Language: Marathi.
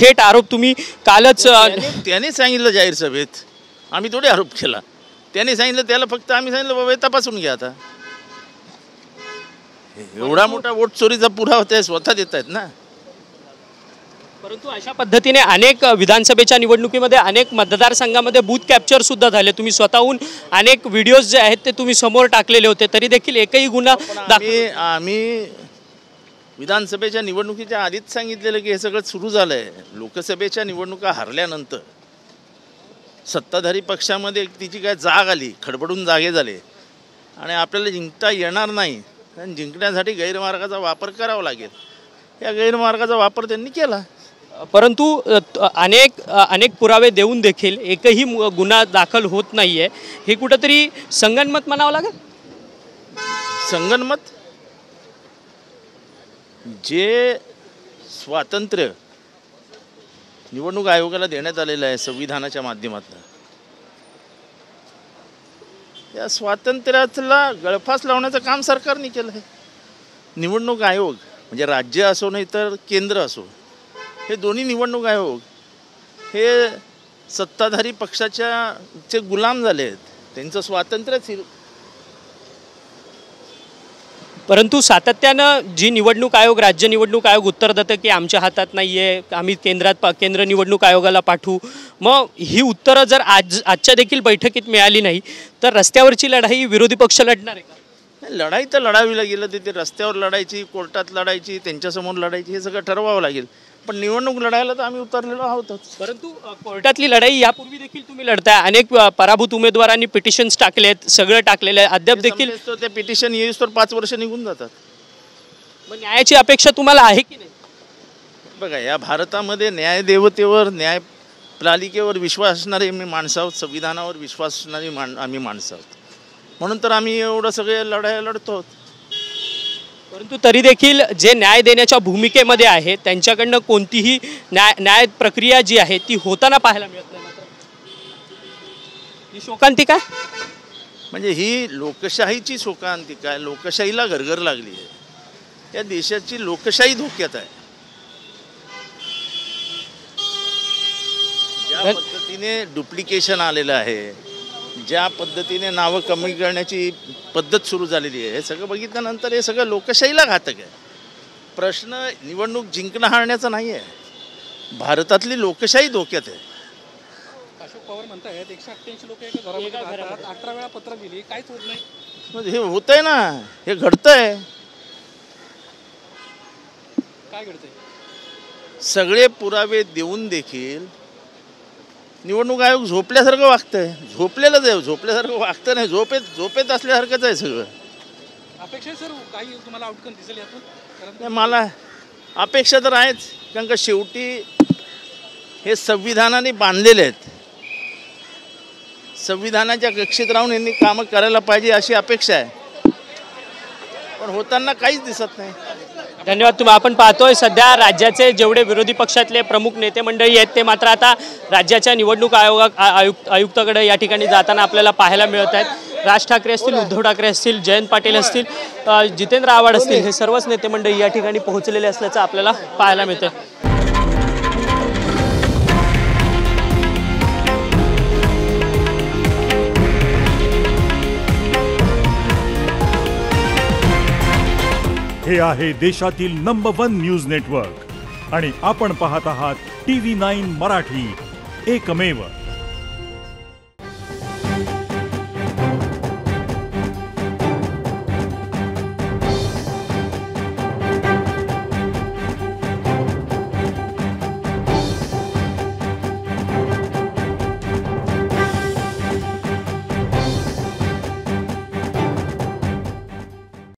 थेट आरोप तुम्ही कालच त्याने सांगितलं जाहीर सभेत, आम्ही थोडे आरोप केला. त्याने सांगितलं, त्याला फक्त आम्ही सांगितलं बाबा तपासून घ्या. आता एवढा मोठा वोट चोरीचा पुरावा ते स्वतः देत आहेत ना. परंतु अशा पद्धतीने अनेक विधानसभेच्या निवडणुकीमध्ये अनेक मतदारसंघामध्ये बूथ कॅप्चर सुद्धा झाले. तुम्ही स्वतःहून अनेक व्हिडिओज जे आहेत ते तुम्ही समोर टाकलेले होते, तरी देखील एकही गुन्हा आम्ही विधानसभेच्या निवडणुकीच्या आधीच सांगितलेलं की हे सगळं सुरू झालं आहे. लोकसभेच्या निवडणुका हरल्यानंतर सत्ताधारी पक्षामध्ये तिची काय जाग आली, खडबडून जागे झाले आणि आपल्याला जिंकता येणार नाही आणि जिंकण्यासाठी गैरमार्गाचा वापर करावा लागेल. या गैरमार्गाचा वापर त्यांनी केला. परंतु अनेक पुरावे देऊन देखील एकही गुन्हा दाखल होत नाहीये. हे कुठंतरी संगनमत म्हणावं लागेल. संगनमत जे स्वातंत्र्य निवडणूक आयोगाला देण्यात आलेलं आहे संविधानाच्या माध्यमातून, या स्वातंत्र्याला गळफास लावण्याचं काम सरकारने केलं आहे. निवडणूक आयोग म्हणजे राज्य असो नाही तर केंद्र असो, हे दोन्ही निवडणूक आयोग हे सत्ताधारी पक्षाचे गुलाम झाले आहेत. त्यांचं स्वातंत्र्यच. परंतु सातत्यानं जी निवडणूक आयोग, राज्य निवडणूक आयोग उत्तर देतं की आमच्या हातात नाही आहे, आम्ही केंद्र निवडणूक आयोगाला पाठवू. मग ही उत्तरं जर आजच्या देखील बैठकीत मिळाली नाही तर रस्त्यावरची लढाई विरोधी पक्ष लढणार आहे का? लढाई तर लढावी लागेल. ते रस्त्यावर लढायची, कोर्टात लढायची, त्यांच्यासमोर लढायची, हे सगळं ठरवावं लागेल. पण निवडणूक लढायला तर आम्ही उतरलेलो आहोतच. परंतु कोर्टातली लढाई यापूर्वी देखील तुम्ही लढताय. अनेक पराभूत उमेदवारांनी पिटिशन्स टाकलेत, सगळं टाकलेलं आहे. अद्याप देखील ते पिटिशन येऊस तर 5 वर्ष निघून जातात. मग न्यायाची अपेक्षा तुम्हाला आहे की नाही? बघा, या भारतामध्ये न्यायदेवतेवर, न्यायपालिकेवर विश्वास असणारे मी माणसं आहोत, संविधानावर विश्वास असणारी आम्ही माणसं आहोत. म्हणून तर आम्ही एवढं सगळे लढाई लढतो. परंतु तरी देखील जे न्याय देण्याच्या भूमिकेमध्ये आहे त्यांच्याकडनं कोणतीही न्याय प्रक्रिया जी आहे ती होताना पाहायला मिळत नाही. ही शोकांतिका म्हणजे ही लोकशाहीची शोकांतिका आहे. लोकशाहीला घरघर लागली आहे. या देशाची लोकशाही धोक्यात आहे. ज्या पद्धतीने डुप्लिकेशन आलेलं आहे, ज्या पद्धतीने नावं कमी करण्याची पद्धत सुरू झालेली आहे, हे सगळं बघितल्यानंतर हे सगळं लोकशाहीला घातक आहे. प्रश्न निवडणूक जिंकणं हारण्याचा नाही आहे. भारतातली लोकशाही धोक्यात आहे. अशोक पवार म्हणतायत 188 लोक एका घरात 18 वेळा पत्र दिली, काहीच होत नाही. हे होत आहे ना, हे घडतंय. काय घडतंय? सगळे पुरावे देऊन देखील निवडणूक आयोग झोपल्यासारखं वागतंय. झोपलेलंच आहे, झोपल्यासारखं वागतं नाही, झोपेत असल्यासारखंच आहे सगळं. अपेक्षा सर काही तुम्हाला आउटकम दिसेल यातून? मला अपेक्षा तर आहेच, कारण का शेवटी हे संविधानाने बांधलेले आहेत. संविधानाच्या कक्षेत राहून यांनी कामं करायला पाहिजे अशी अपेक्षा आहे, पण होताना काहीच दिसत नाही. धन्यवाद. आपण पाहतोय सध्या राज्याचे जेवढे विरोधी पक्षातले प्रमुख नेते मंडळी आहेत ते मात्र आता राज्याच्या निवडणूक आयुक्ताकडे या ठिकाणी जाताना आपल्याला पाहायला मिळत आहेत. राज ठाकरे असतील, उद्धव ठाकरे असतील, जयंत पाटील असतील, जितेंद्र आव्हाड असतील, हे सर्वच नेते मंडळी या ठिकाणी पोहोचलेले असल्याचं आपल्याला पाहायला मिळतंय. हे आहे देशातील नंबर 1 न्यूज नेटवर्क आणि आपण पाहत आहात TV9 मराठी, एकमेव.